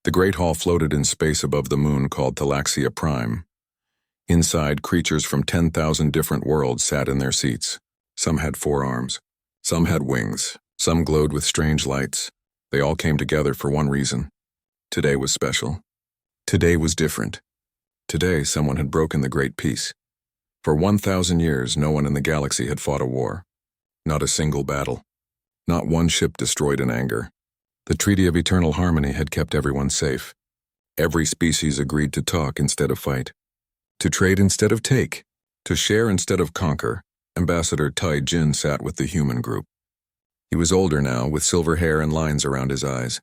The great hall floated in space above the moon called Thalaxia Prime. Inside, creatures from 10,000 different worlds sat in their seats. Some had 4 arms. Some had wings. Some glowed with strange lights. They all came together for one reason. Today was special. Today was different. Today, someone had broken the Great Peace. For 1,000 years, no one in the galaxy had fought a war. Not a single battle. Not one ship destroyed in anger. The Treaty of Eternal Harmony had kept everyone safe. Every species agreed to talk instead of fight. To trade instead of take. To share instead of conquer. Ambassador Tai Jin sat with the human group. He was older now, with silver hair and lines around his eyes.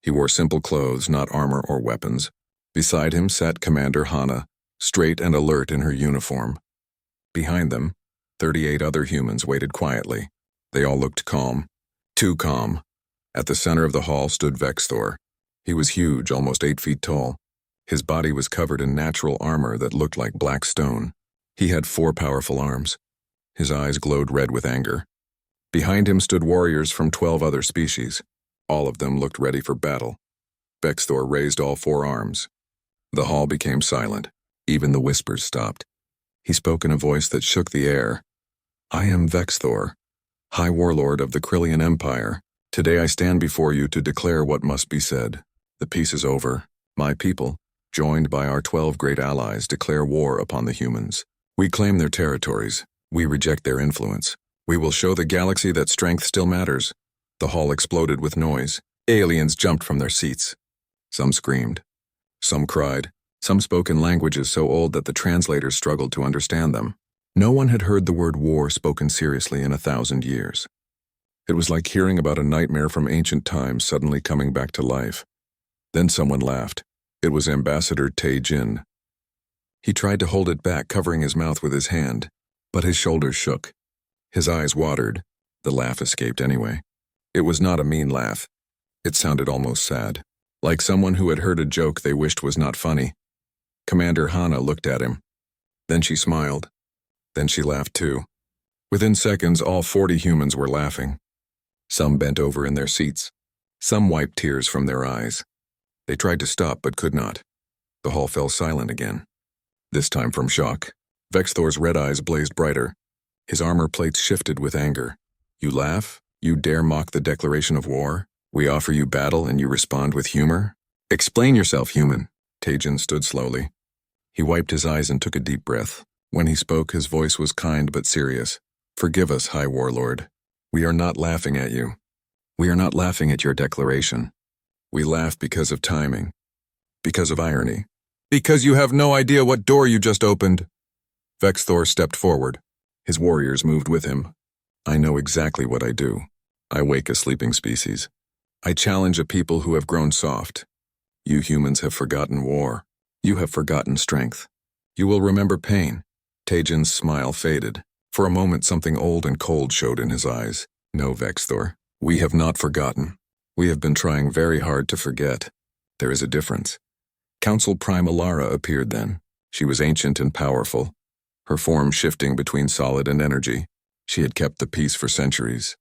He wore simple clothes, not armor or weapons. Beside him sat Commander Hana, straight and alert in her uniform. Behind them, 38 other humans waited quietly. They all looked calm. Too calm. At the center of the hall stood Vexthor. He was huge, almost 8 feet tall. His body was covered in natural armor that looked like black stone. He had 4 powerful arms. His eyes glowed red with anger. Behind him stood warriors from 12 other species. All of them looked ready for battle. Vexthor raised all 4 arms. The hall became silent. Even the whispers stopped. He spoke in a voice that shook the air. "I am Vexthor, High Warlord of the Krillian Empire. Today I stand before you to declare what must be said. The peace is over. My people, joined by our 12 great allies, declare war upon the humans. We claim their territories. We reject their influence. We will show the galaxy that strength still matters." The hall exploded with noise. Aliens jumped from their seats. Some screamed. Some cried. Some spoke in languages so old that the translators struggled to understand them. No one had heard the word war spoken seriously in 1,000 years. It was like hearing about a nightmare from ancient times suddenly coming back to life. Then someone laughed. It was Ambassador Tai Jin. He tried to hold it back, covering his mouth with his hand, but his shoulders shook. His eyes watered. The laugh escaped anyway. It was not a mean laugh. It sounded almost sad, like someone who had heard a joke they wished was not funny. Commander Hana looked at him. Then she smiled. Then she laughed too. Within seconds, all 40 humans were laughing. Some bent over in their seats. Some wiped tears from their eyes. They tried to stop but could not. The hall fell silent again. This time from shock. Vexthor's red eyes blazed brighter. His armor plates shifted with anger. "You laugh? You dare mock the declaration of war? We offer you battle and you respond with humor? Explain yourself, human." Tai Jin stood slowly. He wiped his eyes and took a deep breath. When he spoke, his voice was kind but serious. "Forgive us, High Warlord. We are not laughing at you. We are not laughing at your declaration. We laugh because of timing. Because of irony. Because you have no idea what door you just opened." Vexthor stepped forward. His warriors moved with him. "I know exactly what I do. I wake a sleeping species. I challenge a people who have grown soft. You humans have forgotten war. You have forgotten strength. You will remember pain." Tai Jin's smile faded. For a moment, something old and cold showed in his eyes. "No, Vexthor. We have not forgotten. We have been trying very hard to forget. There is a difference." Council Prime Alara appeared then. She was ancient and powerful, her form shifting between solid and energy. She had kept the peace for centuries.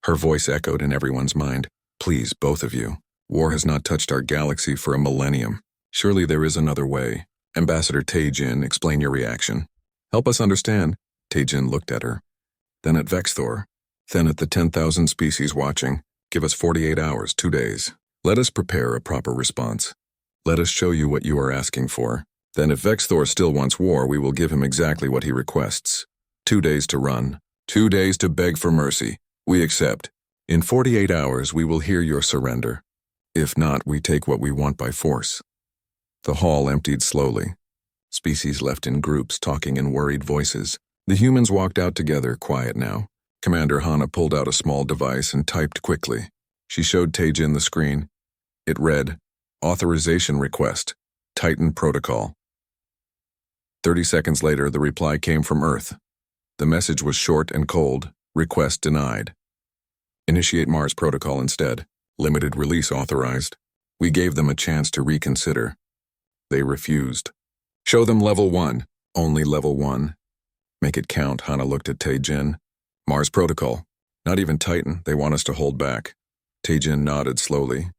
Her voice echoed in everyone's mind. "Please, both of you. War has not touched our galaxy for a millennium. Surely there is another way. Ambassador Tai Jin, explain your reaction. Help us understand." Tai Jin looked at her, then at Vexthor, then at the 10,000 species watching. "Give us 48 hours, 2 days. Let us prepare a proper response. Let us show you what you are asking for. Then if Vexthor still wants war, we will give him exactly what he requests. 2 days to run. 2 days to beg for mercy. We accept. In 48 hours, we will hear your surrender. If not, we take what we want by force." The hall emptied slowly. Species left in groups, talking in worried voices. The humans walked out together, quiet now. Commander Hana pulled out a small device and typed quickly. She showed Tai Jin the screen. It read, "Authorization request. Titan Protocol." 30 seconds later, the reply came from Earth. The message was short and cold. "Request denied. Initiate Mars Protocol instead. Limited release authorized." We gave them a chance to reconsider. They refused. "Show them level 1. Only level 1. Make it count." Hana looked at Tai Jin. "Mars Protocol. Not even Titan. They want us to hold back." Tai Jin nodded slowly.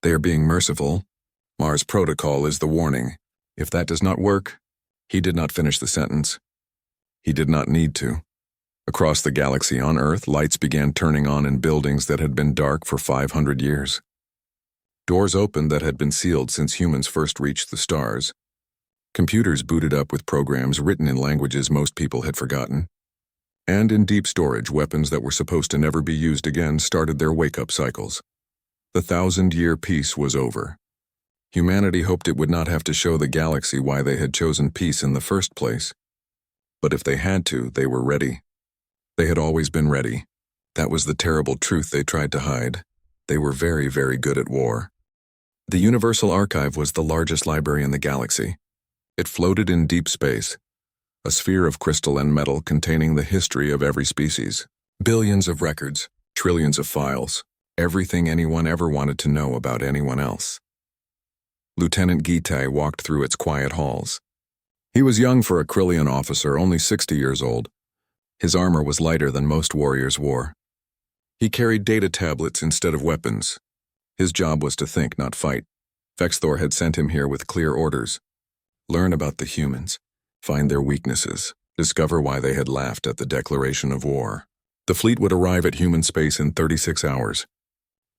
"They are being merciful. Mars protocol is the warning. If that does not work, he did not finish the sentence. He did not need to. Across the galaxy on Earth, lights began turning on in buildings that had been dark for 500 years. Doors opened that had been sealed since humans first reached the stars. Computers booted up with programs written in languages most people had forgotten. And in deep storage, weapons that were supposed to never be used again started their wake-up cycles. The 1,000-year peace was over. Humanity hoped it would not have to show the galaxy why they had chosen peace in the first place. But if they had to, they were ready. They had always been ready. That was the terrible truth they tried to hide. They were very, very good at war. The Universal Archive was the largest library in the galaxy. It floated in deep space, a sphere of crystal and metal containing the history of every species. Billions of records, trillions of files, everything anyone ever wanted to know about anyone else. Lieutenant Gitai walked through its quiet halls. He was young for a Krillian officer, only 60 years old. His armor was lighter than most warriors wore. He carried data tablets instead of weapons. His job was to think, not fight. Vexthor had sent him here with clear orders. Learn about the humans, find their weaknesses, discover why they had laughed at the declaration of war. The fleet would arrive at human space in 36 hours.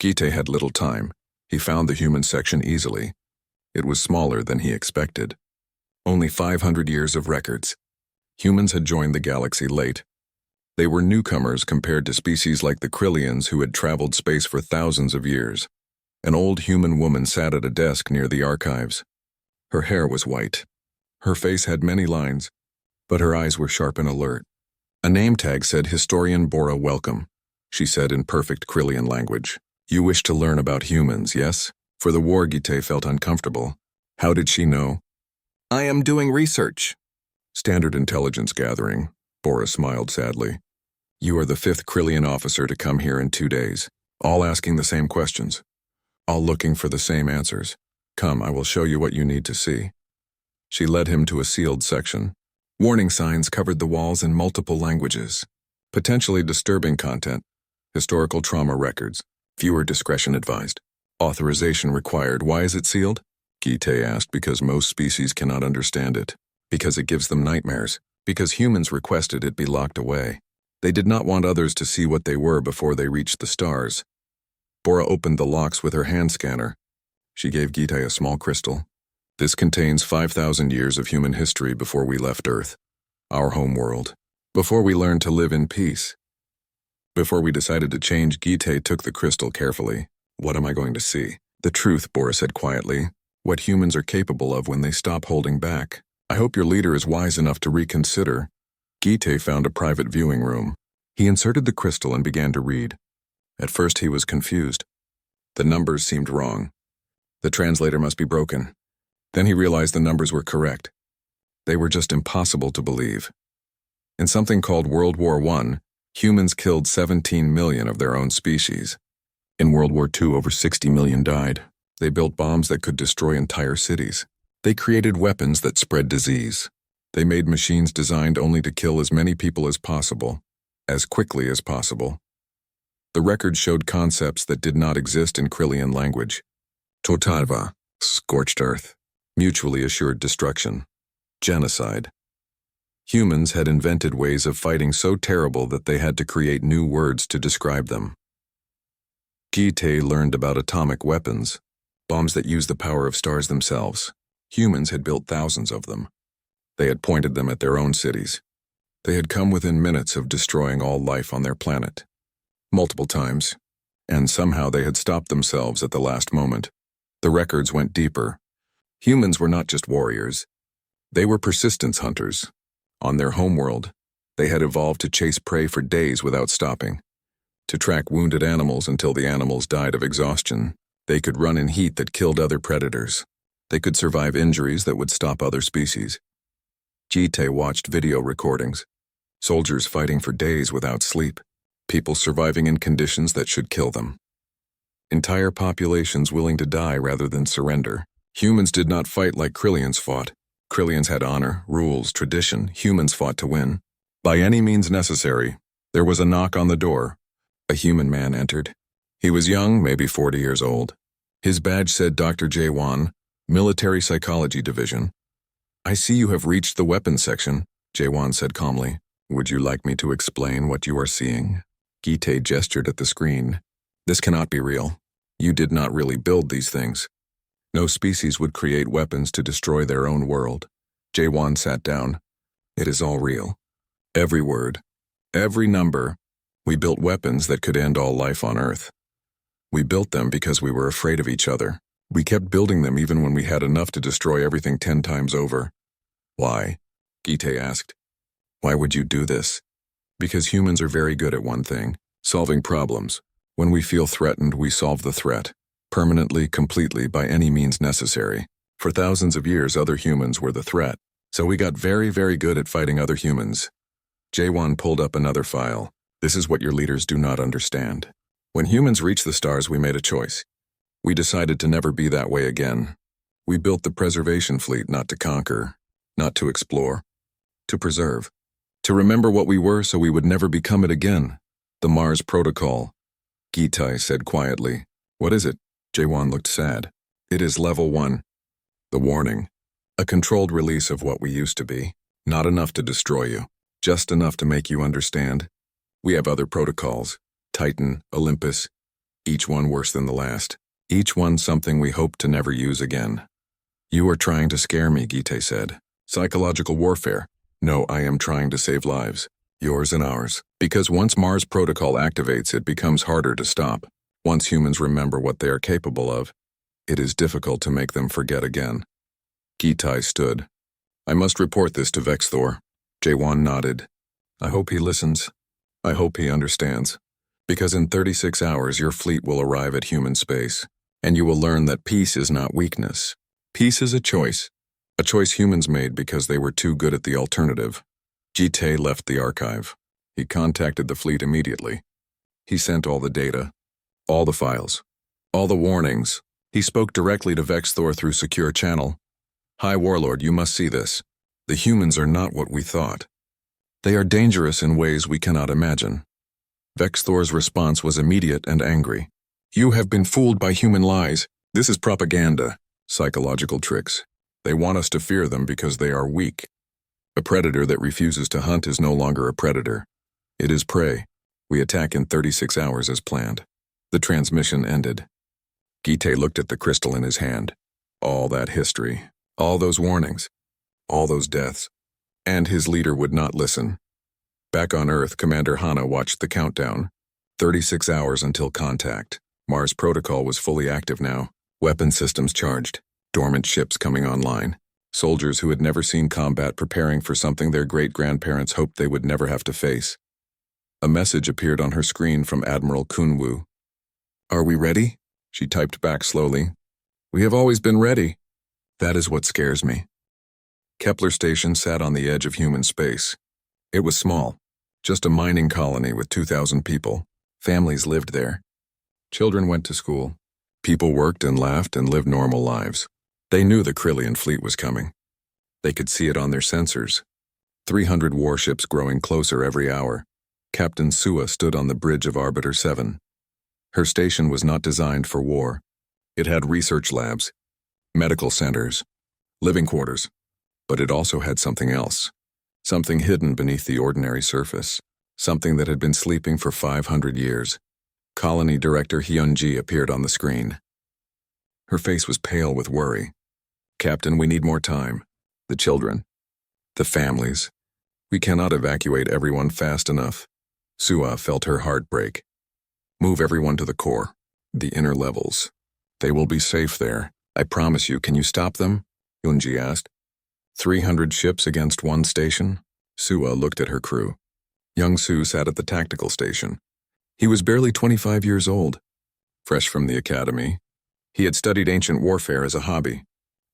Gite had little time. He found the human section easily. It was smaller than he expected. Only 500 years of records. Humans had joined the galaxy late. They were newcomers compared to species like the Krillians who had traveled space for thousands of years. An old human woman sat at a desk near the archives. Her hair was white. Her face had many lines, but her eyes were sharp and alert. A name tag said Historian Bora Welcome, she said in perfect Krillian language. You wish to learn about humans, yes? For the war, Gite felt uncomfortable. How did she know? I am doing research. Standard intelligence gathering. Bora smiled sadly. You are the 5th Krillian officer to come here in 2 days, all asking the same questions, all looking for the same answers. Come, I will show you what you need to see. She led him to a sealed section. Warning signs covered the walls in multiple languages. Potentially disturbing content. Historical trauma records. Viewer discretion advised. Authorization required. Why is it sealed? Gite asked. Because most species cannot understand it. Because it gives them nightmares. Because humans requested it be locked away. They did not want others to see what they were before they reached the stars. Bora opened the locks with her hand scanner. She gave Gite a small crystal. This contains 5,000 years of human history before we left Earth, our home world, before we learned to live in peace. Before we decided to change, Gite took the crystal carefully. What am I going to see? The truth, Bora said quietly. What humans are capable of when they stop holding back. I hope your leader is wise enough to reconsider. Gite found a private viewing room. He inserted the crystal and began to read. At first he was confused. The numbers seemed wrong. The translator must be broken. Then he realized the numbers were correct. They were just impossible to believe. In something called World War I, humans killed 17 million of their own species. In World War II, over 60 million died. They built bombs that could destroy entire cities. They created weapons that spread disease. They made machines designed only to kill as many people as possible, as quickly as possible. The records showed concepts that did not exist in Krillian language. Totarva, scorched earth, mutually assured destruction, genocide. Humans had invented ways of fighting so terrible that they had to create new words to describe them. Gite learned about atomic weapons, bombs that use the power of stars themselves. Humans had built thousands of them. They had pointed them at their own cities. They had come within minutes of destroying all life on their planet. Multiple times. And somehow they had stopped themselves at the last moment. The records went deeper. Humans were not just warriors. They were persistence hunters. On their homeworld, they had evolved to chase prey for days without stopping. To track wounded animals until the animals died of exhaustion. They could run in heat that killed other predators. They could survive injuries that would stop other species. Gite watched video recordings. Soldiers fighting for days without sleep. People surviving in conditions that should kill them. Entire populations willing to die rather than surrender. Humans did not fight like Krillians fought. Krillians had honor, rules, tradition. Humans fought to win. By any means necessary. There was a knock on the door. A human man entered. He was young, maybe 40 years old. His badge said Dr. Jawan, Military Psychology Division. I see you have reached the weapons section, Jaewon said calmly. Would you like me to explain what you are seeing? Gi-tae gestured at the screen. This cannot be real. You did not really build these things. No species would create weapons to destroy their own world. Jaewon sat down. It is all real. Every word. Every number. We built weapons that could end all life on Earth. We built them because we were afraid of each other. We kept building them even when we had enough to destroy everything 10 times over. Why? Gi-tae asked. Why would you do this? Because humans are very good at one thing, solving problems. When we feel threatened, we solve the threat, permanently, completely, by any means necessary. For thousands of years, other humans were the threat, so we got very, very good at fighting other humans. Jaewon pulled up another file. This is what your leaders do not understand. When humans reached the stars, we made a choice. We decided to never be that way again. We built the preservation fleet not to conquer, not to explore, to preserve. To remember what we were so we would never become it again. The Mars Protocol. Gi-tae said quietly. What is it? Jaewon looked sad. It is Level 1. The warning. A controlled release of what we used to be. Not enough to destroy you. Just enough to make you understand. We have other protocols. Titan, Olympus. Each one worse than the last. Each one something we hope to never use again. You are trying to scare me, Gi-tae said. Psychological warfare. No, I am trying to save lives. Yours and ours. Because once Mars Protocol activates, it becomes harder to stop. Once humans remember what they are capable of, it is difficult to make them forget again. Gi-tae stood. I must report this to Vexthor. Jaewon nodded. I hope he listens. I hope he understands. Because in 36 hours your fleet will arrive at human space, and you will learn that peace is not weakness. Peace is a choice humans made because they were too good at the alternative. Gi-tae left the archive. He contacted the fleet immediately. He sent all the data, all the files, all the warnings. He spoke directly to Vexthor through secure channel. High Warlord, you must see this. The humans are not what we thought. They are dangerous in ways we cannot imagine. Vexthor's response was immediate and angry. You have been fooled by human lies. This is propaganda. Psychological tricks. They want us to fear them because they are weak. A predator that refuses to hunt is no longer a predator. It is prey. We attack in 36 hours as planned. The transmission ended. Gi-tae looked at the crystal in his hand. All that history. All those warnings. All those deaths. And his leader would not listen. Back on Earth, Commander Hana watched the countdown. 36 hours until contact. Mars Protocol was fully active now. Weapon systems charged. Dormant ships coming online. Soldiers who had never seen combat preparing for something their great-grandparents hoped they would never have to face. A message appeared on her screen from Admiral Kunwu. Are we ready? She typed back slowly. We have always been ready. That is what scares me. Kepler Station sat on the edge of human space. It was small. Just a mining colony with 2,000 people. Families lived there. Children went to school. People worked and laughed and lived normal lives. They knew the Krillian fleet was coming. They could see it on their sensors. 300 warships growing closer every hour. Captain Sua stood on the bridge of Arbiter 7. Her station was not designed for war. It had research labs, medical centers, living quarters. But it also had something else. Something hidden beneath the ordinary surface. Something that had been sleeping for 500 years. Colony Director Hyun-ji appeared on the screen. Her face was pale with worry. Captain, we need more time. The children. The families. We cannot evacuate everyone fast enough. Sua felt her heart break. Move everyone to the core. The inner levels. They will be safe there. I promise you. Can you stop them? Hyun-ji asked. 300 ships against one station? Sua looked at her crew. Young Su sat at the tactical station. He was barely 25 years old. Fresh from the academy. He had studied ancient warfare as a hobby.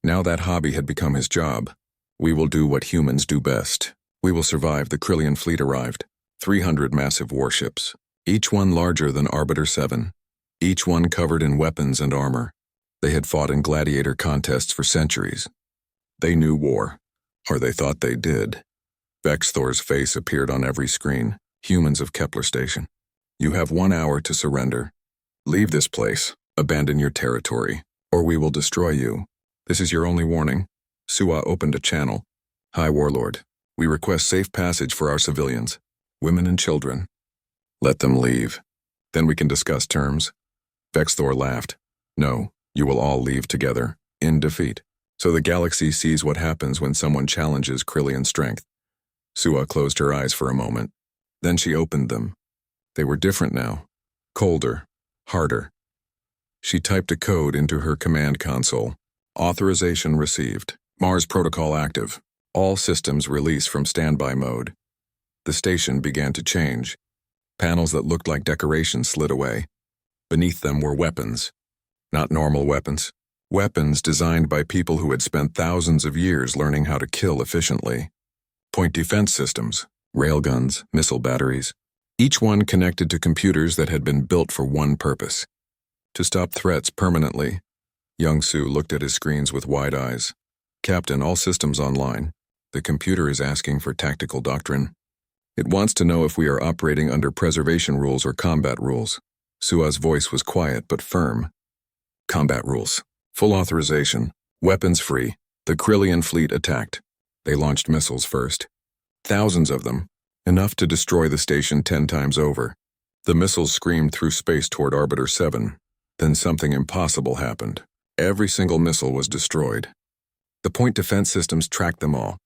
Now that hobby had become his job. We will do what humans do best. We will survive. The Krillian fleet arrived. 300 massive warships. Each one larger than Arbiter 7. Each one covered in weapons and armor. They had fought in gladiator contests for centuries. They knew war. Or they thought they did. Vexthor's face appeared on every screen. Humans of Kepler Station. You have 1 hour to surrender. Leave this place. Abandon your territory. Or we will destroy you. This is your only warning. Suwa opened a channel. Hi, Warlord. We request safe passage for our civilians, women and children. Let them leave. Then we can discuss terms. Vexthor laughed. No, you will all leave together, in defeat. So the galaxy sees what happens when someone challenges Krillian strength. Suwa closed her eyes for a moment. Then she opened them. They were different now. Colder. Harder. She typed a code into her command console. Authorization received. Mars protocol active. All systems release from standby mode. The station began to change. Panels that looked like decorations slid away. Beneath them were weapons. Not normal weapons. Weapons designed by people who had spent thousands of years learning how to kill efficiently. Point defense systems, railguns, missile batteries, each one connected to computers that had been built for one purpose: to stop threats permanently. Young-Soo looked at his screens with wide eyes. Captain, all systems online. The computer is asking for tactical doctrine. It wants to know if we are operating under preservation rules or combat rules. Sua's voice was quiet but firm. Combat rules. Full authorization. Weapons free. The Krillian fleet attacked. They launched missiles first. Thousands of them. Enough to destroy the station 10 times over. The missiles screamed through space toward Arbiter 7. Then something impossible happened. Every single missile was destroyed. The point defense systems tracked them all.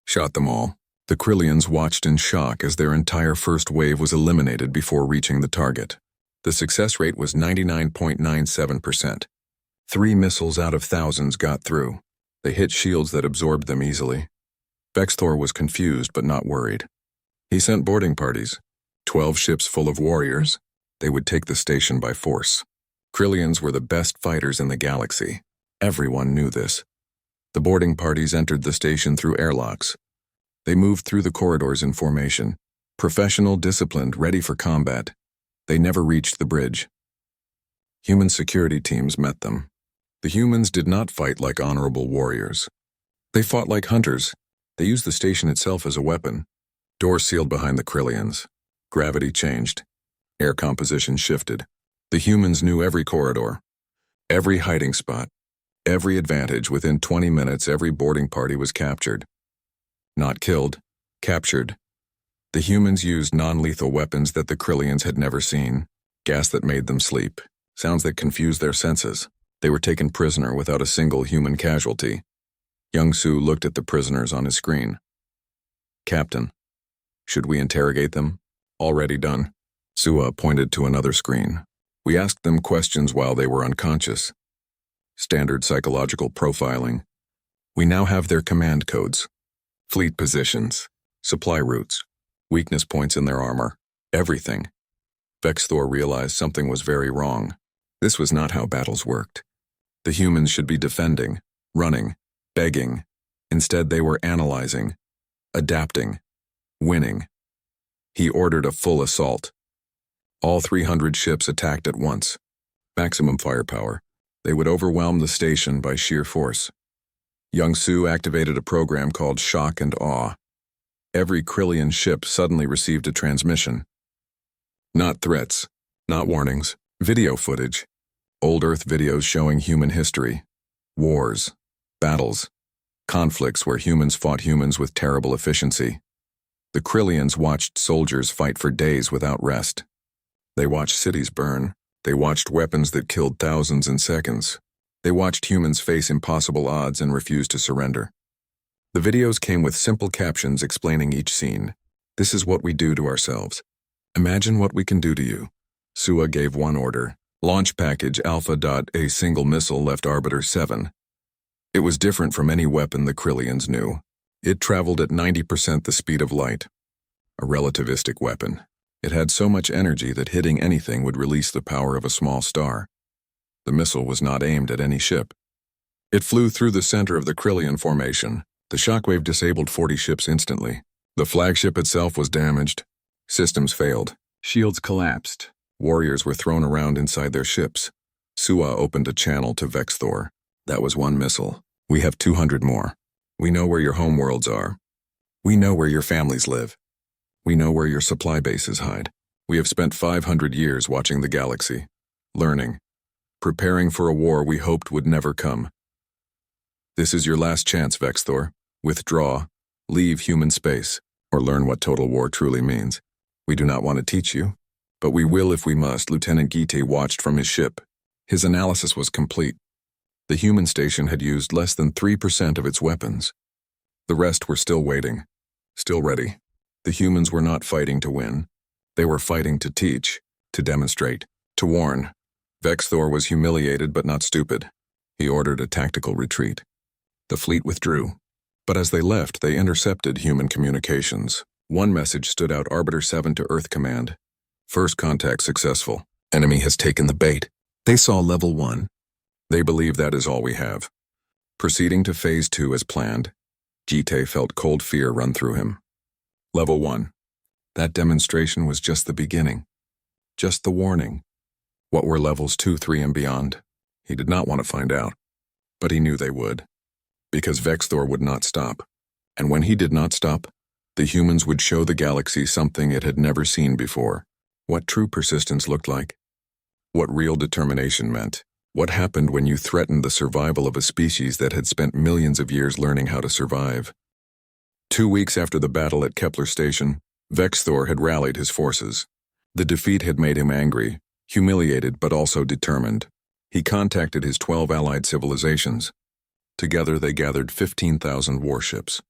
Shot them all. The Krillians watched in shock as their entire first wave was eliminated before reaching the target. The success rate was 99.97%. 3 missiles out of thousands got through. They hit shields that absorbed them easily. Vexthor was confused but not worried. He sent boarding parties. 12 ships full of warriors. They would take the station by force. Krillians were the best fighters in the galaxy. Everyone knew this. The boarding parties entered the station through airlocks. They moved through the corridors in formation. Professional, disciplined, ready for combat. They never reached the bridge. Human security teams met them. The humans did not fight like honorable warriors. They fought like hunters. They used the station itself as a weapon. Doors sealed behind the Krillians. Gravity changed. Air composition shifted. The humans knew every corridor, every hiding spot, every advantage. Within 20 minutes, every boarding party was captured. Not killed, captured. The humans used non-lethal weapons that the Krillians had never seen. Gas that made them sleep. Sounds that confused their senses. They were taken prisoner without a single human casualty. Young-Soo looked at the prisoners on his screen. Captain, should we interrogate them? Already done. Suwa pointed to another screen. We asked them questions while they were unconscious. Standard psychological profiling. We now have their command codes. Fleet positions. Supply routes. Weakness points in their armor. Everything. Vexthor realized something was very wrong. This was not how battles worked. The humans should be defending, running, begging. Instead, they were analyzing, adapting, winning. He ordered a full assault. All 300 ships attacked at once. Maximum firepower. They would overwhelm the station by sheer force. Young-Soo activated a program called Shock and Awe. Every Krillian ship suddenly received a transmission. Not threats, not warnings, video footage. Old Earth videos showing human history. Wars, battles, conflicts where humans fought humans with terrible efficiency. The Krillians watched soldiers fight for days without rest. They watched cities burn. They watched weapons that killed thousands in seconds. They watched humans face impossible odds and refuse to surrender. The videos came with simple captions explaining each scene. This is what we do to ourselves. Imagine what we can do to you. Suwa gave one order. Launch package Alpha. A single missile left Arbiter 7. It was different from any weapon the Krillians knew. It traveled at 90% the speed of light. A relativistic weapon. It had so much energy that hitting anything would release the power of a small star. The missile was not aimed at any ship. It flew through the center of the Krillian formation. The shockwave disabled 40 ships instantly. The flagship itself was damaged. Systems failed. Shields collapsed. Warriors were thrown around inside their ships. Suwa opened a channel to Vexthor. That was one missile. We have 200 more. We know where your homeworlds are. We know where your families live. We know where your supply bases hide. We have spent 500 years watching the galaxy, learning, preparing for a war we hoped would never come. This is your last chance, Vexthor. Withdraw, leave human space, or learn what total war truly means. We do not want to teach you, but we will if we must. Lieutenant Gite watched from his ship. His analysis was complete. The human station had used less than 3% of its weapons. The rest were still waiting, still ready. The humans were not fighting to win. They were fighting to teach, to demonstrate, to warn. Vexthor was humiliated but not stupid. He ordered a tactical retreat. The fleet withdrew. But as they left, they intercepted human communications. One message stood out: Arbiter 7 to Earth Command. First contact successful. Enemy has taken the bait. They saw level 1. They believe that is all we have. Proceeding to phase 2 as planned, Gite felt cold fear run through him. Level 1. That demonstration was just the beginning. Just the warning. What were levels 2, 3, and beyond? He did not want to find out. But he knew they would. Because Vexthor would not stop. And when he did not stop, the humans would show the galaxy something it had never seen before. What true persistence looked like. What real determination meant. What happened when you threatened the survival of a species that had spent millions of years learning how to survive. 2 weeks after the battle at Kepler Station, Vexthor had rallied his forces. The defeat had made him angry, humiliated but also determined. He contacted his 12 allied civilizations. Together they gathered 15,000 warships.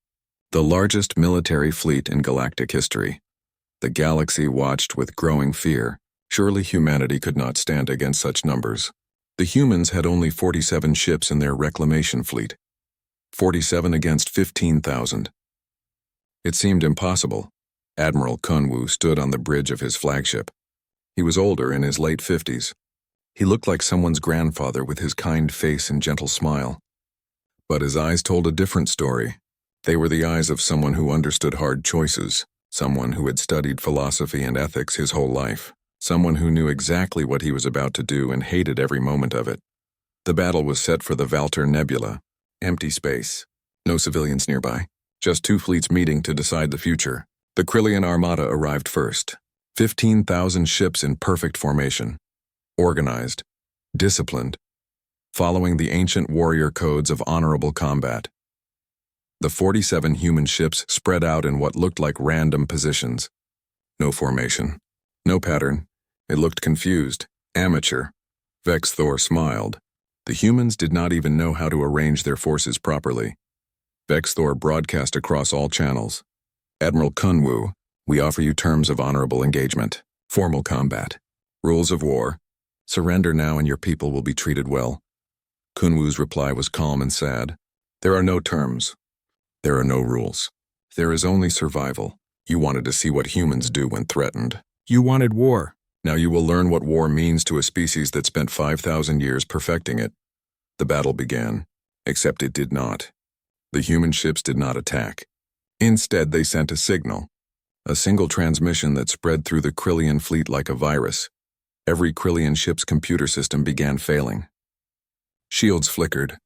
The largest military fleet in galactic history. The galaxy watched with growing fear. Surely humanity could not stand against such numbers. The humans had only 47 ships in their reclamation fleet. 47 against 15,000. It seemed impossible. Admiral Kunwu stood on the bridge of his flagship. He was older, in his late 50s. He looked like someone's grandfather with his kind face and gentle smile. But his eyes told a different story. They were the eyes of someone who understood hard choices, someone who had studied philosophy and ethics his whole life, someone who knew exactly what he was about to do and hated every moment of it. The battle was set for the Valter Nebula. Empty space. No civilians nearby. Just 2 fleets meeting to decide the future. The Krillian Armada arrived first. 15,000 ships in perfect formation. Organized. Disciplined. Following the ancient warrior codes of honorable combat. The 47 human ships spread out in what looked like random positions. No formation. No pattern. It looked confused. Amateur. Vexthor smiled. The humans did not even know how to arrange their forces properly. Vexthor broadcast across all channels. Admiral Kunwu, we offer you terms of honorable engagement. Formal combat. Rules of war. Surrender now and your people will be treated well. Kunwu's reply was calm and sad. There are no terms. There are no rules. There is only survival. You wanted to see what humans do when threatened. You wanted war. Now you will learn what war means to a species that spent 5,000 years perfecting it. The battle began, except it did not. The human ships did not attack. Instead, they sent a signal. A single transmission that spread through the Krillian fleet like a virus. Every Krillian ship's computer system began failing. Shields flickered.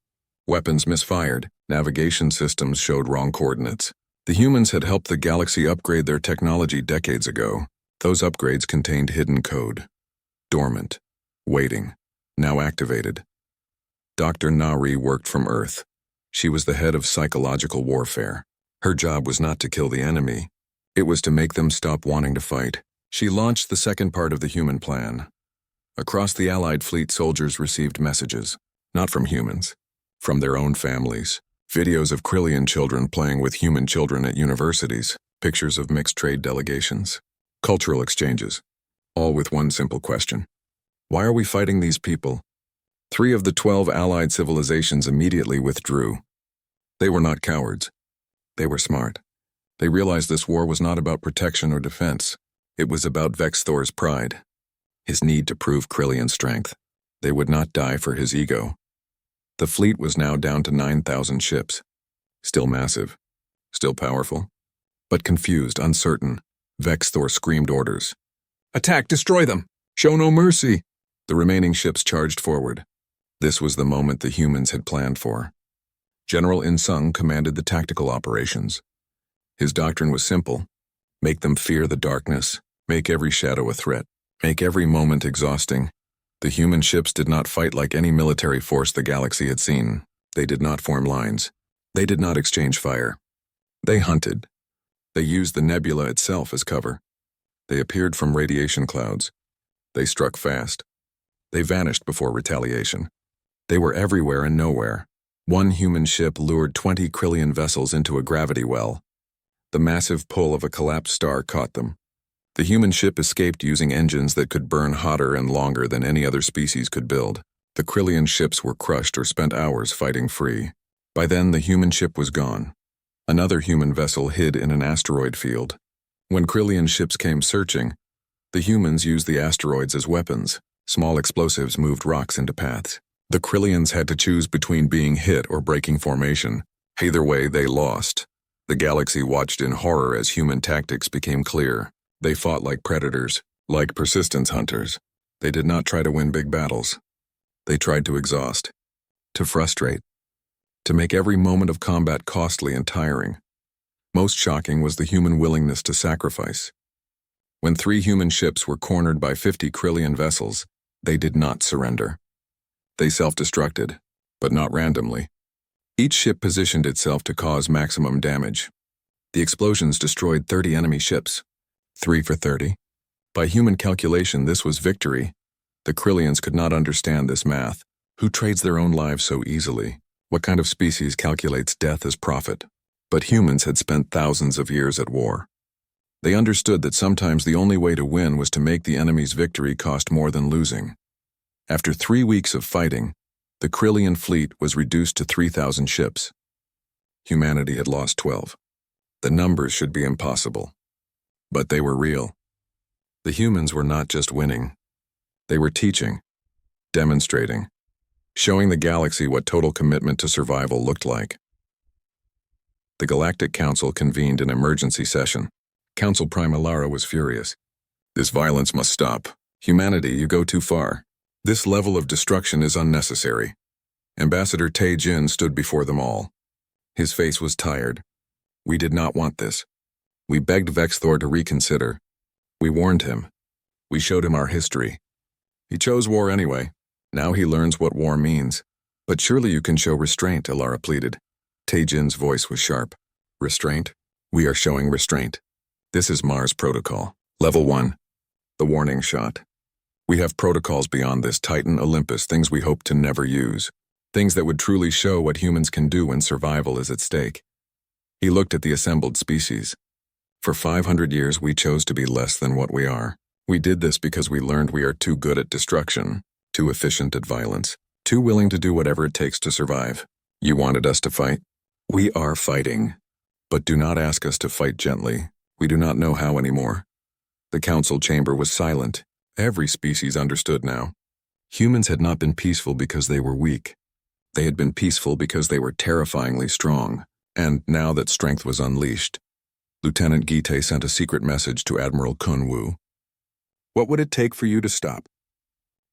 Weapons misfired. Navigation systems showed wrong coordinates. The humans had helped the galaxy upgrade their technology decades ago. Those upgrades contained hidden code. Dormant. Waiting. Now activated. Dr. Nari worked from Earth. She was the head of psychological warfare. Her job was not to kill the enemy. It was to make them stop wanting to fight. She launched the second part of the human plan. Across the Allied fleet, soldiers received messages. Not from humans. From their own families. Videos of Krillian children playing with human children at universities. Pictures of mixed trade delegations. Cultural exchanges. All with one simple question. Why are we fighting these people? 3 of the 12 Allied civilizations immediately withdrew. They were not cowards. They were smart. They realized this war was not about protection or defense. It was about Vexthor's pride. His need to prove Krillian strength. They would not die for his ego. The fleet was now down to 9,000 ships. Still massive. Still powerful. But confused, uncertain. Vexthor screamed orders. Attack! Destroy them! Show no mercy! The remaining ships charged forward. This was the moment the humans had planned for. General In-sung commanded the tactical operations. His doctrine was simple. Make them fear the darkness. Make every shadow a threat. Make every moment exhausting. The human ships did not fight like any military force the galaxy had seen. They did not form lines. They did not exchange fire. They hunted. They used the nebula itself as cover. They appeared from radiation clouds. They struck fast. They vanished before retaliation. They were everywhere and nowhere. One human ship lured 20 trillion vessels into a gravity well. The massive pull of a collapsed star caught them. The human ship escaped using engines that could burn hotter and longer than any other species could build. The trillion ships were crushed or spent hours fighting free. By then, the human ship was gone. Another human vessel hid in an asteroid field. When trillion ships came searching, the humans used the asteroids as weapons. Small explosives moved rocks into paths. The trillions had to choose between being hit or breaking formation. Either way, they lost. The galaxy watched in horror as human tactics became clear. They fought like predators, like persistence hunters. They did not try to win big battles. They tried to exhaust, to frustrate, to make every moment of combat costly and tiring. Most shocking was the human willingness to sacrifice. When 3 human ships were cornered by 50 trillion vessels, they did not surrender. They self-destructed, but not randomly. Each ship positioned itself to cause maximum damage. The explosions destroyed 30 enemy ships. 3 for 30. By human calculation, this was victory. The trillions could not understand this math. Who trades their own lives so easily? What kind of species calculates death as profit? But humans had spent thousands of years at war. They understood that sometimes the only way to win was to make the enemy's victory cost more than losing. After 3 weeks of fighting, the trillion fleet was reduced to 3,000 ships. Humanity had lost 12. The numbers should be impossible. But they were real. The humans were not just winning. They were teaching, demonstrating, showing the galaxy what total commitment to survival looked like. The Galactic Council convened an emergency session. Council Prime Alara was furious. This violence must stop. Humanity, you go too far. This level of destruction is unnecessary. Ambassador Te Jin stood before them all. His face was tired. We did not want this. We begged Vexthor to reconsider. We warned him. We showed him our history. He chose war anyway. Now he learns what war means. But surely you can show restraint, Alara pleaded. Te Jin's voice was sharp. Restraint? We are showing restraint. This is Mars Protocol. Level 1. The warning shot. We have protocols beyond this Titan Olympus, things we hope to never use. Things that would truly show what humans can do when survival is at stake. He looked at the assembled species. For 500 years we chose to be less than what we are. We did this because we learned we are too good at destruction, too efficient at violence, too willing to do whatever it takes to survive. You wanted us to fight? We are fighting. But do not ask us to fight gently. We do not know how anymore. The council chamber was silent. Every species understood now. Humans had not been peaceful because they were weak. They had been peaceful because they were terrifyingly strong. And now that strength was unleashed, Lieutenant Gite sent a secret message to Admiral Kun Wu. What would it take for you to stop?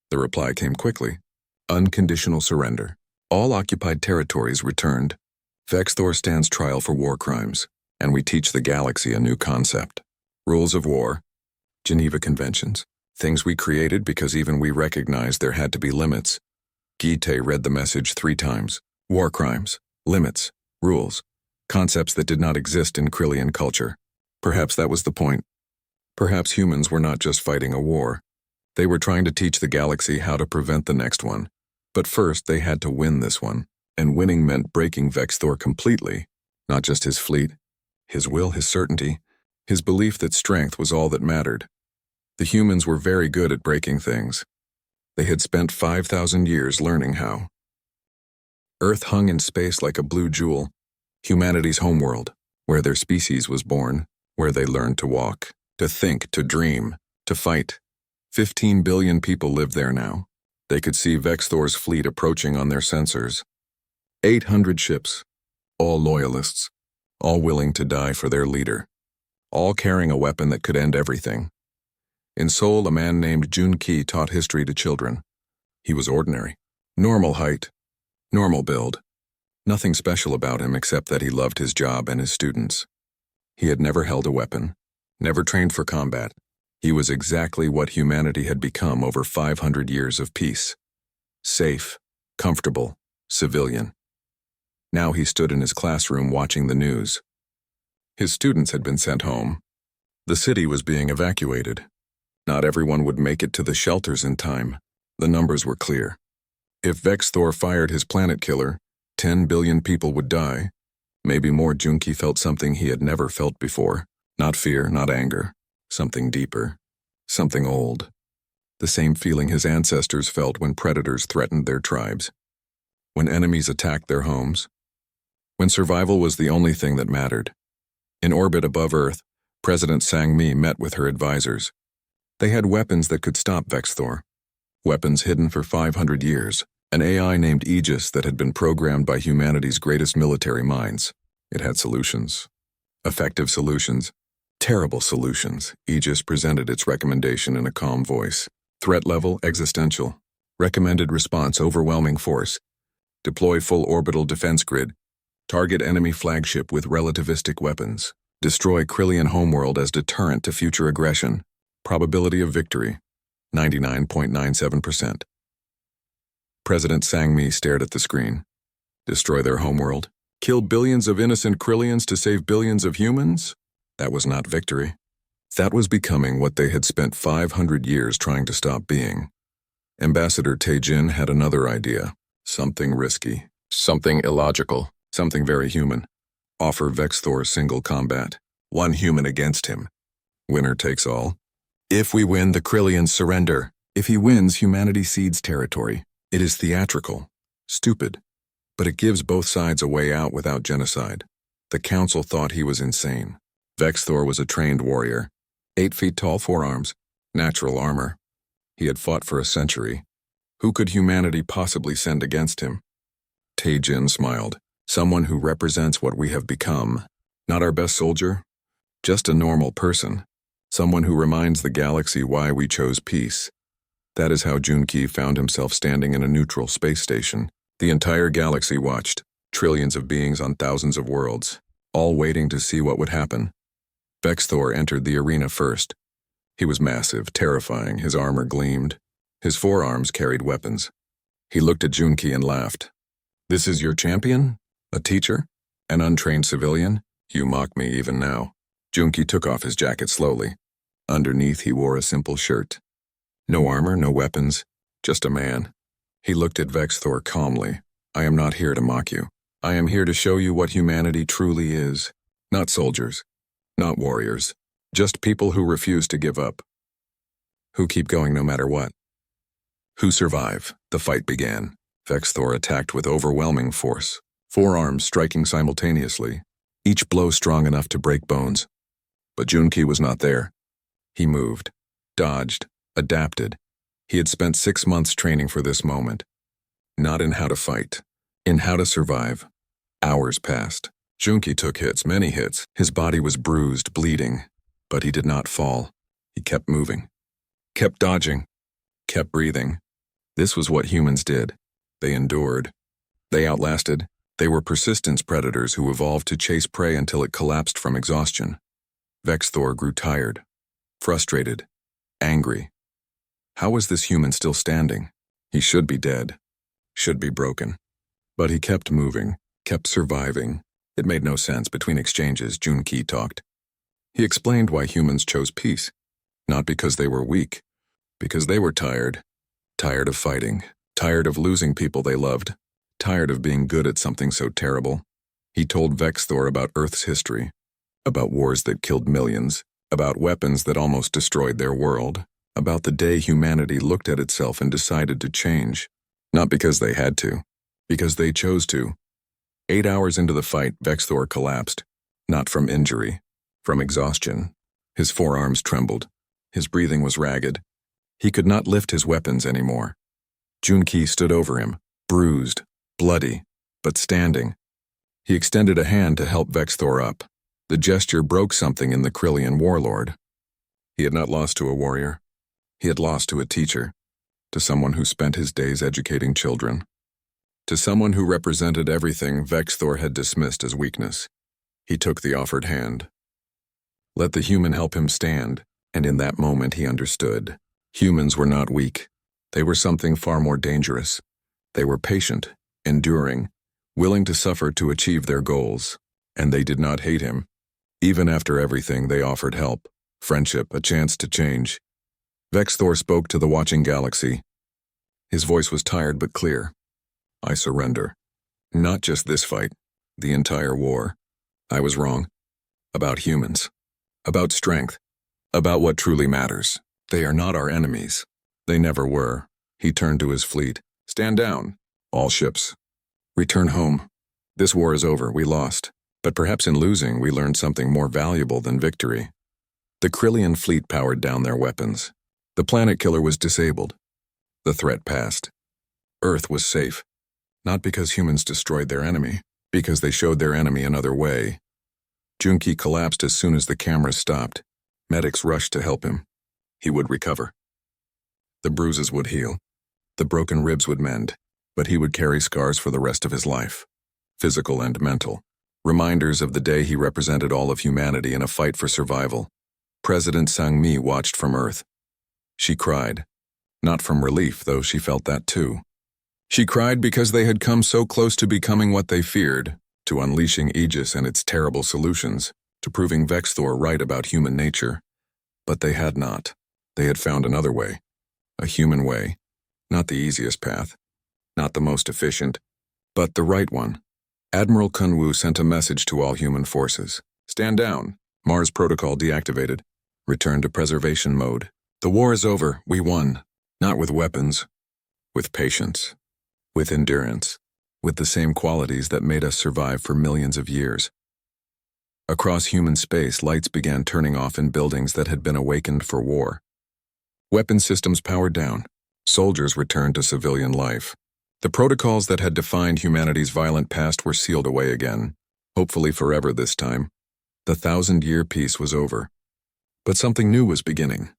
The reply came quickly. Unconditional surrender. All occupied territories returned. Vexthor stands trial for war crimes, and we teach the galaxy a new concept. Rules of war, Geneva Conventions, things we created because even we recognized there had to be limits. Gite read the message 3 times. War crimes, limits, rules, concepts that did not exist in Krillian culture. Perhaps that was the point. Perhaps humans were not just fighting a war. They were trying to teach the galaxy how to prevent the next one. But first, they had to win this one. And winning meant breaking Vexthor completely. Not just his fleet, his will, his certainty, his belief that strength was all that mattered. The humans were very good at breaking things. They had spent 5,000 years learning how. Earth hung in space like a blue jewel, humanity's homeworld, where their species was born, where they learned to walk, to think, to dream, to fight. 15 billion people lived there now. They could see Vexthor's fleet approaching on their sensors. 800 ships, all loyalists, all willing to die for their leader, all carrying a weapon that could end everything. In Seoul, a man named Jun Ki taught history to children. He was ordinary, normal height, normal build. Nothing special about him except that he loved his job and his students. He had never held a weapon, never trained for combat. He was exactly what humanity had become over 500 years of peace. Safe, comfortable, civilian. Now he stood in his classroom watching the news. His students had been sent home. The city was being evacuated. Not everyone would make it to the shelters in time. The numbers were clear. If Vexthor fired his planet killer, 10 billion people would die. Maybe more. Junki felt something he had never felt before. Not fear, not anger. Something deeper. Something old. The same feeling his ancestors felt when predators threatened their tribes. When enemies attacked their homes. When survival was the only thing that mattered. In orbit above Earth, President Sang-mi met with her advisors. They had weapons that could stop Vexthor. Weapons hidden for 500 years. An AI named Aegis that had been programmed by humanity's greatest military minds. It had solutions. Effective solutions. Terrible solutions. Aegis presented its recommendation in a calm voice. Threat level, existential. Recommended response, overwhelming force. Deploy full orbital defense grid. Target enemy flagship with relativistic weapons. Destroy Krillian homeworld as deterrent to future aggression. Probability of victory, 99.97%. President Sang-mi stared at the screen. Destroy their homeworld? Kill billions of innocent Krillians to save billions of humans? That was not victory. That was becoming what they had spent 500 years trying to stop being. Ambassador Tae-jin had another idea. Something risky. Something illogical. Something very human. Offer Vexthor single combat. One human against him. Winner takes all. If we win, the Krillians surrender. If he wins, humanity cedes territory. It is theatrical. Stupid. But it gives both sides a way out without genocide. The council thought he was insane. Vexthor was a trained warrior. 8 feet tall, 4 arms. Natural armor. He had fought for a century. Who could humanity possibly send against him? Tae-jin smiled. Someone who represents what we have become. Not our best soldier. Just a normal person. Someone who reminds the galaxy why we chose peace. That is how Junki found himself standing in a neutral space station. The entire galaxy watched. Trillions of beings on thousands of worlds. All waiting to see what would happen. Vexthor entered the arena first. He was massive, terrifying. His armor gleamed. His forearms carried weapons. He looked at Junki and laughed. This is your champion? A teacher? An untrained civilian? You mock me even now. Junki took off his jacket slowly. Underneath he wore a simple shirt. No armor, no weapons, just a man. He looked at Vexthor calmly. I am not here to mock you. I am here to show you what humanity truly is. Not soldiers, not warriors, just people who refuse to give up. Who keep going no matter what. Who survive. The fight began. Vexthor attacked with overwhelming force. 4 arms striking simultaneously, each blow strong enough to break bones. But Junki was not there. He moved, dodged, adapted. He had spent 6 months training for this moment. Not in how to fight, in how to survive. Hours passed. Junki took hits, many hits. His body was bruised, bleeding. But he did not fall. He kept moving, kept dodging, kept breathing. This was what humans did. They endured. They outlasted. They were persistence predators who evolved to chase prey until it collapsed from exhaustion. Vexthor grew tired, frustrated, angry. How was this human still standing? He should be dead, should be broken. But he kept moving, kept surviving. It made no sense. Between exchanges, Junki talked. He explained why humans chose peace. Not because they were weak, because they were tired. Tired of fighting, tired of losing people they loved, tired of being good at something so terrible. He told Vexthor about Earth's history, about wars that killed millions, about weapons that almost destroyed their world, about the day humanity looked at itself and decided to change. Not because they had to, because they chose to. 8 hours into the fight, Vexthor collapsed. Not from injury, from exhaustion. His forearms trembled. His breathing was ragged. He could not lift his weapons anymore. Junki stood over him, bruised, bloody, but standing. He extended a hand to help Vexthor up. The gesture broke something in the Krillian warlord. He had not lost to a warrior. He had lost to a teacher, to someone who spent his days educating children, to someone who represented everything Vexthor had dismissed as weakness. He took the offered hand. Let the human help him stand, and in that moment he understood. Humans were not weak. They were something far more dangerous. They were patient, enduring, willing to suffer to achieve their goals. And they did not hate him. Even after everything, they offered help, friendship, a chance to change. Vexthor spoke to the watching galaxy. His voice was tired but clear. I surrender. Not just this fight, the entire war. I was wrong. About humans. About strength. About what truly matters. They are not our enemies. They never were. He turned to his fleet. Stand down, all ships. Return home. This war is over, we lost. But perhaps in losing, we learned something more valuable than victory. The Krillian fleet powered down their weapons. The planet killer was disabled. The threat passed. Earth was safe. Not because humans destroyed their enemy, because they showed their enemy another way. Junki collapsed as soon as the cameras stopped. Medics rushed to help him. He would recover. The bruises would heal. The broken ribs would mend, but he would carry scars for the rest of his life. Physical and mental. Reminders of the day he represented all of humanity in a fight for survival. President Sang-mi watched from Earth. She cried. Not from relief, though she felt that too. She cried because they had come so close to becoming what they feared, to unleashing Aegis and its terrible solutions, to proving Vexthor right about human nature. But they had not. They had found another way. A human way. Not the easiest path. Not the most efficient. But the right one. Admiral Kunwu sent a message to all human forces. Stand down. Mars protocol deactivated. Return to preservation mode. The war is over. We won. Not with weapons. With patience. With endurance. With the same qualities that made us survive for millions of years. Across human space, lights began turning off in buildings that had been awakened for war. Weapon systems powered down. Soldiers returned to civilian life. The protocols that had defined humanity's violent past were sealed away again, hopefully forever this time. The 1,000-year peace was over. But something new was beginning.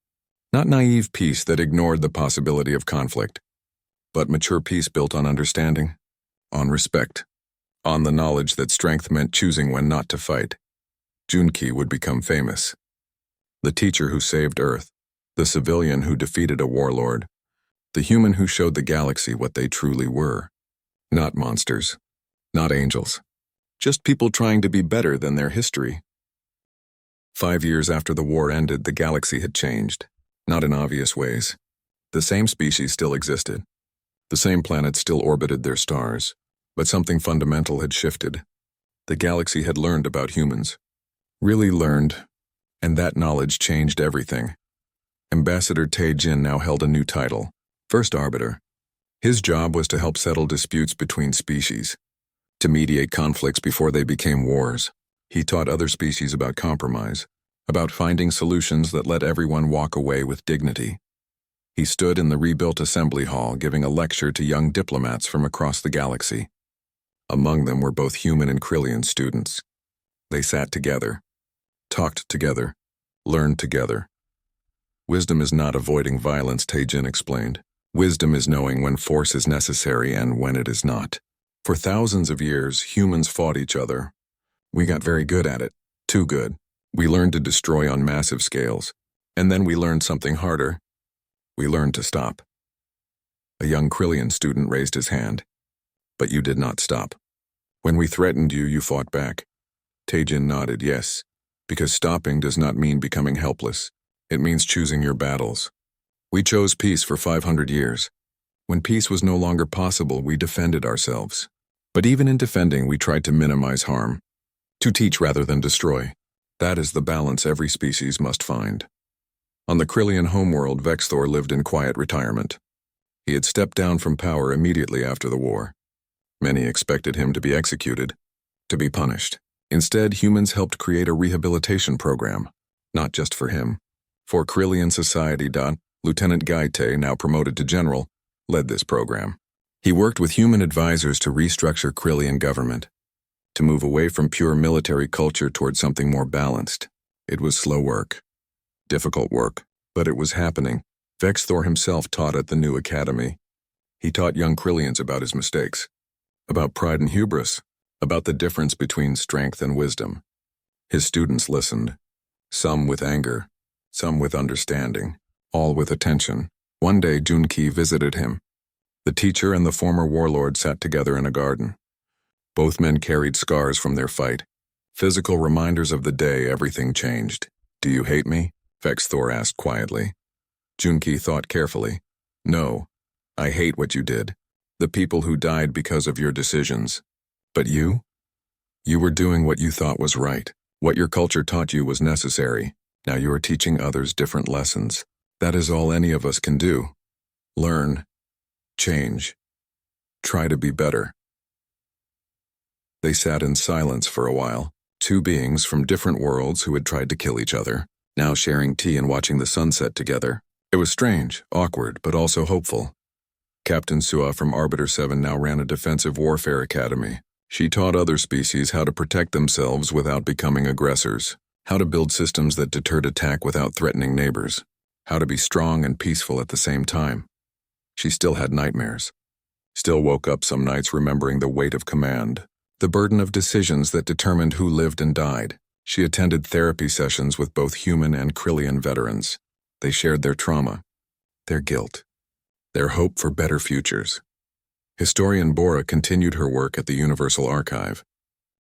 Not naive peace that ignored the possibility of conflict, but mature peace built on understanding, on respect, on the knowledge that strength meant choosing when not to fight. Junki would become famous. The teacher who saved Earth, the civilian who defeated a warlord, the human who showed the galaxy what they truly were. Not monsters, not angels, just people trying to be better than their history. 5 years after the war ended, the galaxy had changed, not in obvious ways. The same species still existed. The same planets still orbited their stars, but something fundamental had shifted. The galaxy had learned about humans. Really learned, and that knowledge changed everything. Ambassador Tae-jin now held a new title, First Arbiter. His job was to help settle disputes between species, to mediate conflicts before they became wars. He taught other species about compromise, about finding solutions that let everyone walk away with dignity. He stood in the rebuilt assembly hall giving a lecture to young diplomats from across the galaxy. Among them were both human and Krillian students. They sat together, talked together, learned together. Wisdom is not avoiding violence, Tae-jin explained. Wisdom is knowing when force is necessary and when it is not. For thousands of years, humans fought each other. We got very good at it, too good. We learned to destroy on massive scales, and then we learned something harder. We learned to stop. A young Krillian student raised his hand. But you did not stop. When we threatened you, you fought back. Tae-jin nodded yes, because stopping does not mean becoming helpless. It means choosing your battles. We chose peace for 500 years. When peace was no longer possible, we defended ourselves. But even in defending, we tried to minimize harm. To teach rather than destroy. That is the balance every species must find. On the Krillian homeworld, Vexthor lived in quiet retirement. He had stepped down from power immediately after the war. Many expected him to be executed, to be punished. Instead, humans helped create a rehabilitation program, not just for him. For Krillian society. Lieutenant Gaite, now promoted to general, led this program. He worked with human advisors to restructure Krillian government, to move away from pure military culture toward something more balanced. It was slow work, difficult work, but it was happening. Vexthor himself taught at the new academy. He taught young Krillians about his mistakes, about pride and hubris, about the difference between strength and wisdom. His students listened, some with anger, some with understanding, all with attention. One day Junki visited him. The teacher and the former warlord sat together in a garden. Both men carried scars from their fight, physical reminders of the day everything changed. Do you hate me? Vex Thor asked quietly. Junki thought carefully. No, I hate what you did. The people who died because of your decisions. But you? You were doing what you thought was right. What your culture taught you was necessary. Now you are teaching others different lessons. That is all any of us can do. Learn. Change. Try to be better. They sat in silence for a while, two beings from different worlds who had tried to kill each other, now sharing tea and watching the sunset together. It was strange, awkward, but also hopeful. Captain Sua from Arbiter 7 now ran a defensive warfare academy. She taught other species how to protect themselves without becoming aggressors, how to build systems that deterred attack without threatening neighbors, how to be strong and peaceful at the same time. She still had nightmares. Still woke up some nights remembering the weight of command, the burden of decisions that determined who lived and died. She attended therapy sessions with both human and Krillian veterans. They shared their trauma, their guilt, their hope for better futures. Historian Bora continued her work at the Universal Archive,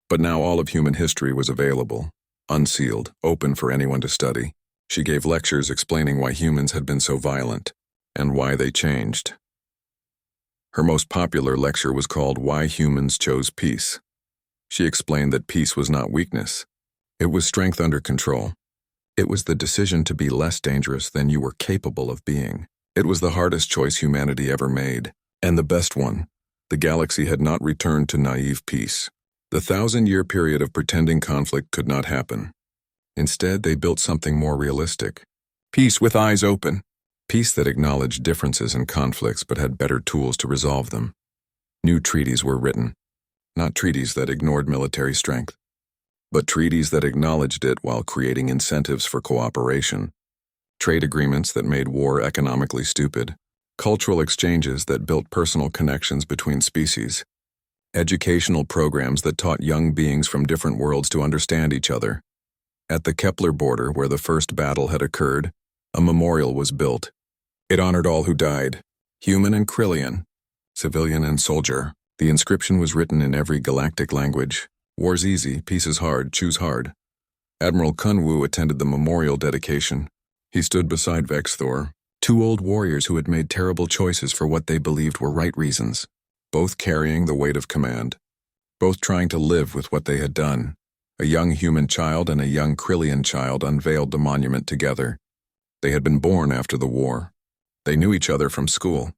but now all of human history was available, unsealed, open for anyone to study. She gave lectures explaining why humans had been so violent and why they changed. Her most popular lecture was called Why Humans Chose Peace. She explained that peace was not weakness. It was strength under control. It was the decision to be less dangerous than you were capable of being. It was the hardest choice humanity ever made, and the best one. The galaxy had not returned to naive peace. The 1,000-year period of pretending conflict could not happen. Instead, they built something more realistic. Peace with eyes open. Peace that acknowledged differences and conflicts but had better tools to resolve them. New treaties were written, not treaties that ignored military strength, but treaties that acknowledged it while creating incentives for cooperation. Trade agreements that made war economically stupid. Cultural exchanges that built personal connections between species. Educational programs that taught young beings from different worlds to understand each other. At the Kepler border, where the first battle had occurred, a memorial was built. It honored all who died, human and Krillian, civilian and soldier. The inscription was written in every galactic language. War's easy, peace is hard, choose hard. Admiral Kunwu attended the memorial dedication. He stood beside Vex Thor, two old warriors who had made terrible choices for what they believed were right reasons, both carrying the weight of command, both trying to live with what they had done. A young human child and a young Krillian child unveiled the monument together. They had been born after the war. They knew each other from school.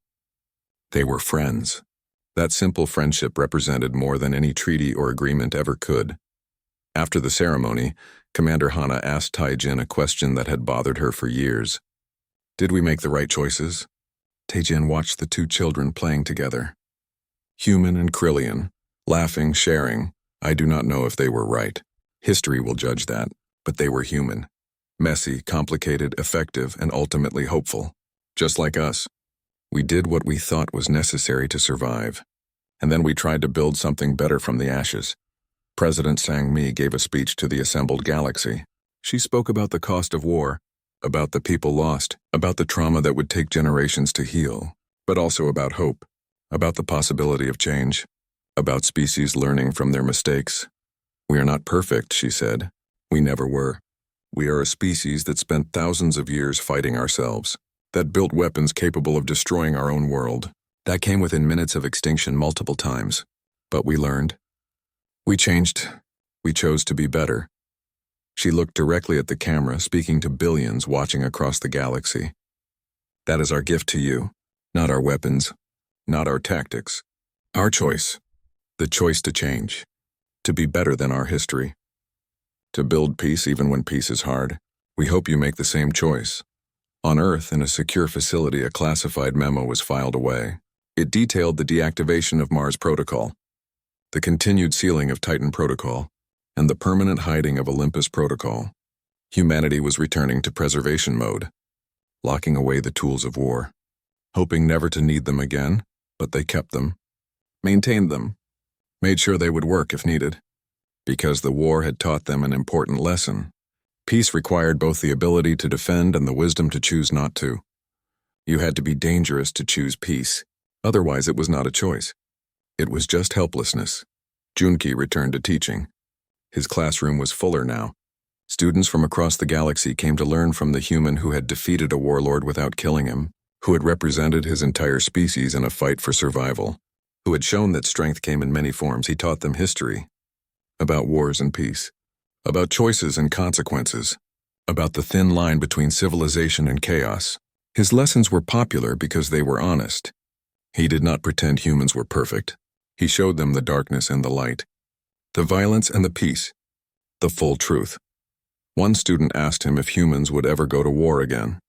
They were friends. That simple friendship represented more than any treaty or agreement ever could. After the ceremony, Commander Hana asked Taijin a question that had bothered her for years. Did we make the right choices? Taijin watched the two children playing together. Human and Krillian, laughing, sharing. I do not know if they were right. History will judge that, but they were human. Messy, complicated, effective, and ultimately hopeful. Just like us. We did what we thought was necessary to survive. And then we tried to build something better from the ashes. President Sang-mi gave a speech to the assembled galaxy. She spoke about the cost of war, about the people lost, about the trauma that would take generations to heal, but also about hope, about the possibility of change, about species learning from their mistakes. We are not perfect, she said. We never were. We are a species that spent thousands of years fighting ourselves, that built weapons capable of destroying our own world, that came within minutes of extinction multiple times. But we learned. We changed. We chose to be better. She looked directly at the camera, speaking to billions watching across the galaxy. That is our gift to you, not our weapons, not our tactics. Our choice. The choice to change. To be better than our history. To build peace even when peace is hard. We hope you make the same choice. On Earth, in a secure facility, a classified memo was filed away. It detailed the deactivation of Mars Protocol, the continued sealing of Titan Protocol, and the permanent hiding of Olympus Protocol. Humanity was returning to preservation mode, locking away the tools of war, hoping never to need them again, but they kept them, maintained them, made sure they would work if needed, because the war had taught them an important lesson. Peace required both the ability to defend and the wisdom to choose not to. You had to be dangerous to choose peace, otherwise it was not a choice. It was just helplessness. Junki returned to teaching. His classroom was fuller now. Students from across the galaxy came to learn from the human who had defeated a warlord without killing him, who had represented his entire species in a fight for survival, who had shown that strength came in many forms. He taught them history, about wars and peace, about choices and consequences, about the thin line between civilization and chaos. His lessons were popular because they were honest. He did not pretend humans were perfect. He showed them the darkness and the light, the violence and the peace, the full truth. One student asked him if humans would ever go to war again.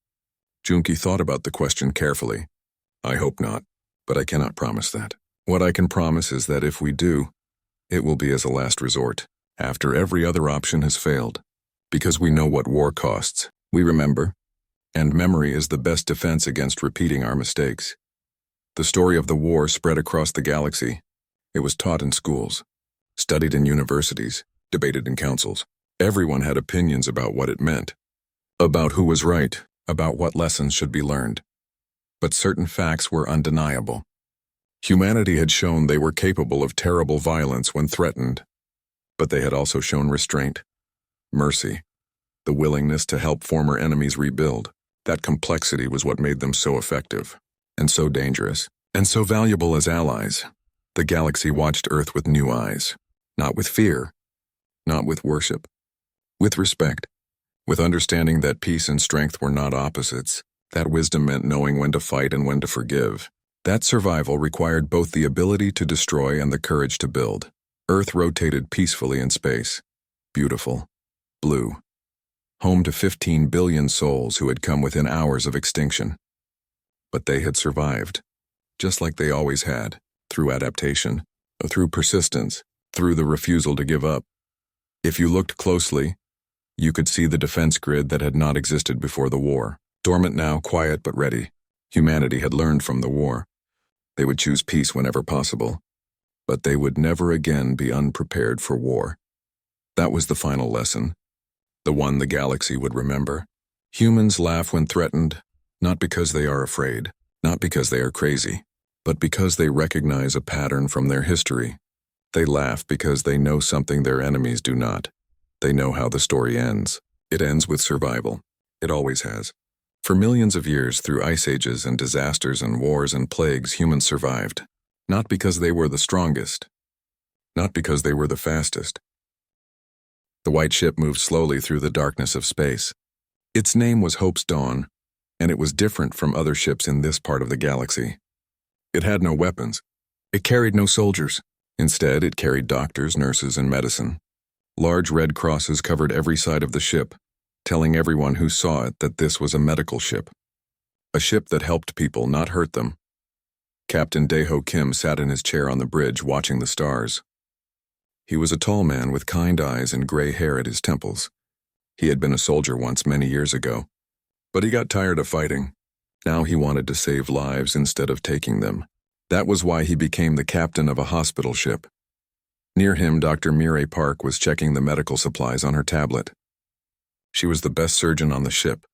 Junki thought about the question carefully. I hope not, but I cannot promise that. What I can promise is that if we do, it will be as a last resort, after every other option has failed. Because we know what war costs, we remember, and memory is the best defense against repeating our mistakes. The story of the war spread across the galaxy. It was taught in schools, studied in universities, debated in councils. Everyone had opinions about what it meant, about who was right, about what lessons should be learned. But certain facts were undeniable. Humanity had shown they were capable of terrible violence when threatened, but they had also shown restraint, mercy, the willingness to help former enemies rebuild. That complexity was what made them so effective, and so dangerous, and so valuable as allies. The galaxy watched Earth with new eyes, not with fear, not with worship, with respect, with understanding that peace and strength were not opposites. That wisdom meant knowing when to fight and when to forgive. That survival required both the ability to destroy and the courage to build. Earth rotated peacefully in space, beautiful, blue, home to 15 billion souls who had come within hours of extinction. But they had survived, just like they always had, through adaptation, through persistence, through the refusal to give up. If you looked closely, you could see the defense grid that had not existed before the war. Dormant now, quiet but ready. Humanity had learned from the war. They would choose peace whenever possible, but they would never again be unprepared for war. That was the final lesson, the one the galaxy would remember. Humans laugh when threatened, not because they are afraid, not because they are crazy, but because they recognize a pattern from their history. They laugh because they know something their enemies do not. They know how the story ends. It ends with survival. It always has. For millions of years, through ice ages and disasters and wars and plagues, humans survived. Not because they were the strongest. Not because they were the fastest. The white ship moved slowly through the darkness of space. Its name was Hope's Dawn, and it was different from other ships in this part of the galaxy. It had no weapons. It carried no soldiers. Instead, it carried doctors, nurses, and medicine. Large red crosses covered every side of the ship, telling everyone who saw it that this was a medical ship. A ship that helped people, not hurt them. Captain Daeho Kim sat in his chair on the bridge watching the stars. He was a tall man with kind eyes and gray hair at his temples. He had been a soldier once many years ago, but he got tired of fighting. Now he wanted to save lives instead of taking them. That was why he became the captain of a hospital ship. Near him, Dr. Mireille Park was checking the medical supplies on her tablet. She was the best surgeon on the ship,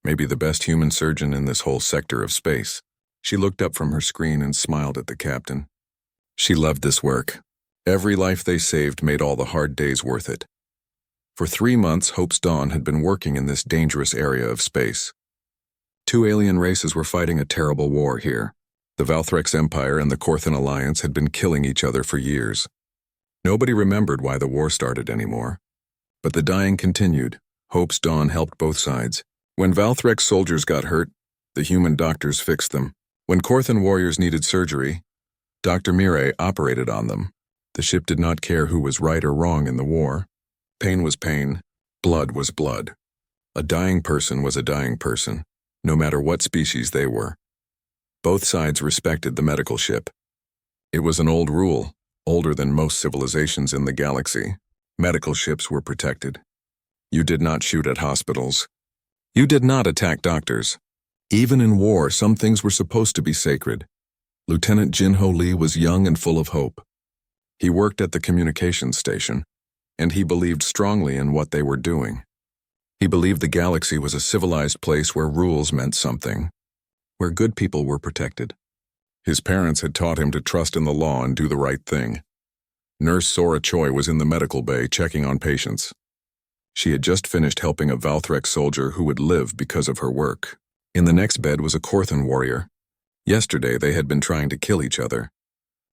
maybe the best human surgeon in this whole sector of space. She looked up from her screen and smiled at the captain. She loved this work. Every life they saved made all the hard days worth it. For 3 months, Hope's Dawn had been working in this dangerous area of space. 2 alien races were fighting a terrible war here. The Valthrex Empire and the Corthan Alliance had been killing each other for years. Nobody remembered why the war started anymore. But the dying continued. Hope's Dawn helped both sides. When Valthrex soldiers got hurt, the human doctors fixed them. When Corthan warriors needed surgery, Dr. Mireille operated on them. The ship did not care who was right or wrong in the war. Pain was pain. Blood was blood. A dying person was a dying person, no matter what species they were. Both sides respected the medical ship. It was an old rule, older than most civilizations in the galaxy. Medical ships were protected. You did not shoot at hospitals. You did not attack doctors. Even in war, some things were supposed to be sacred. Lieutenant Jinho Lee was young and full of hope. He worked at the communications station, and he believed strongly in what they were doing. He believed the galaxy was a civilized place where rules meant something, where good people were protected. His parents had taught him to trust in the law and do the right thing. Nurse Sora Choi was in the medical bay checking on patients. She had just finished helping a Valthrex soldier who would live because of her work. In the next bed was a Korthan warrior. Yesterday they had been trying to kill each other.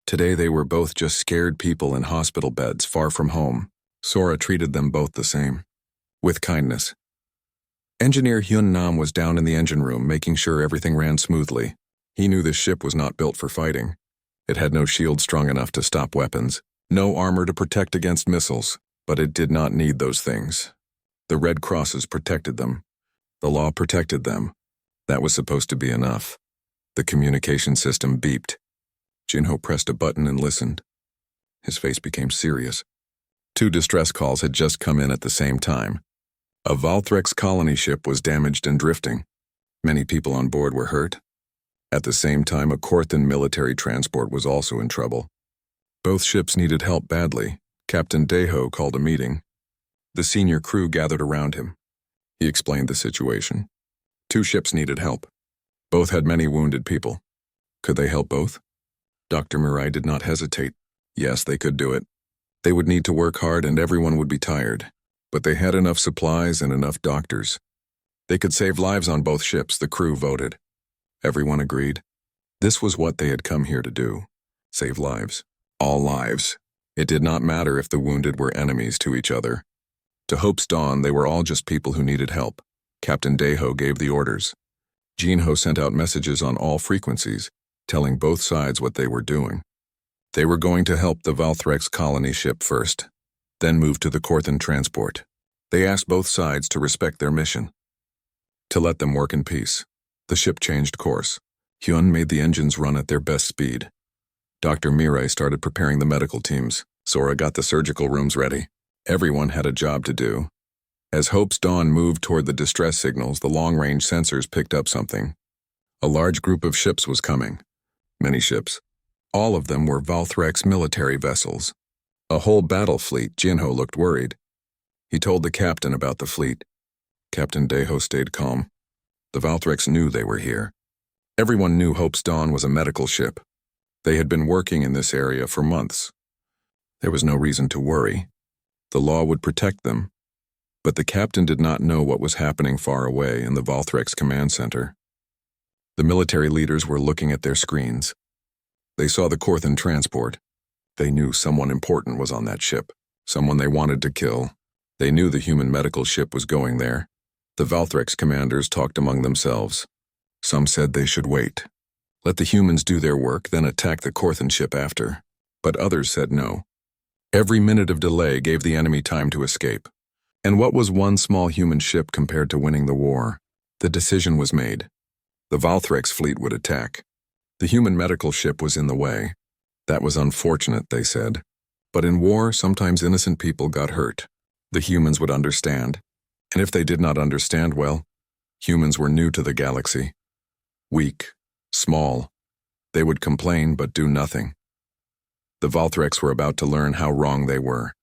Today they were both just scared people in hospital beds far from home. Sora treated them both the same, with kindness. Engineer Hyun Nam was down in the engine room making sure everything ran smoothly. He knew this ship was not built for fighting. It had no shield strong enough to stop weapons, no armor to protect against missiles, but it did not need those things. The Red Crosses protected them. The law protected them. That was supposed to be enough. The communication system beeped. Jinho pressed a button and listened. His face became serious. 2 distress calls had just come in at the same time. A Valthrex colony ship was damaged and drifting. Many people on board were hurt. At the same time, a Korthan military transport was also in trouble. Both ships needed help badly. Captain Daeho called a meeting. The senior crew gathered around him. He explained the situation. 2 ships needed help. Both had many wounded people. Could they help both? Dr. Mirai did not hesitate. Yes, they could do it. They would need to work hard and everyone would be tired. But they had enough supplies and enough doctors. They could save lives on both ships, the crew voted. Everyone agreed. This was what they had come here to do. Save lives. All lives. It did not matter if the wounded were enemies to each other. To Hope's Dawn, they were all just people who needed help. Captain Daeho gave the orders. Jinho sent out messages on all frequencies, telling both sides what they were doing. They were going to help the Valthrex colony ship first, then move to the Korthan transport. They asked both sides to respect their mission, to let them work in peace. The ship changed course. Hyun made the engines run at their best speed. Dr. Mirai started preparing the medical teams. Sora got the surgical rooms ready. Everyone had a job to do. As Hope's Dawn moved toward the distress signals, the long-range sensors picked up something. A large group of ships was coming. Many ships. All of them were Valthrex military vessels. A whole battle fleet. Jinho looked worried. He told the captain about the fleet. Captain Daeho stayed calm. The Valthrex knew they were here. Everyone knew Hope's Dawn was a medical ship. They had been working in this area for months. There was no reason to worry. The law would protect them. But the captain did not know what was happening far away in the Valthrex command center. The military leaders were looking at their screens. They saw the Korthan transport. They knew someone important was on that ship, someone they wanted to kill. They knew the human medical ship was going there. The Valthrex commanders talked among themselves. Some said they should wait. Let the humans do their work, then attack the Korthan ship after. But others said no. Every minute of delay gave the enemy time to escape. And what was one small human ship compared to winning the war? The decision was made. The Valthrex fleet would attack. The human medical ship was in the way. That was unfortunate, they said. But in war, sometimes innocent people got hurt. The humans would understand. And if they did not understand, well, humans were new to the galaxy. Weak, small. They would complain but do nothing. The Valthrex were about to learn how wrong they were.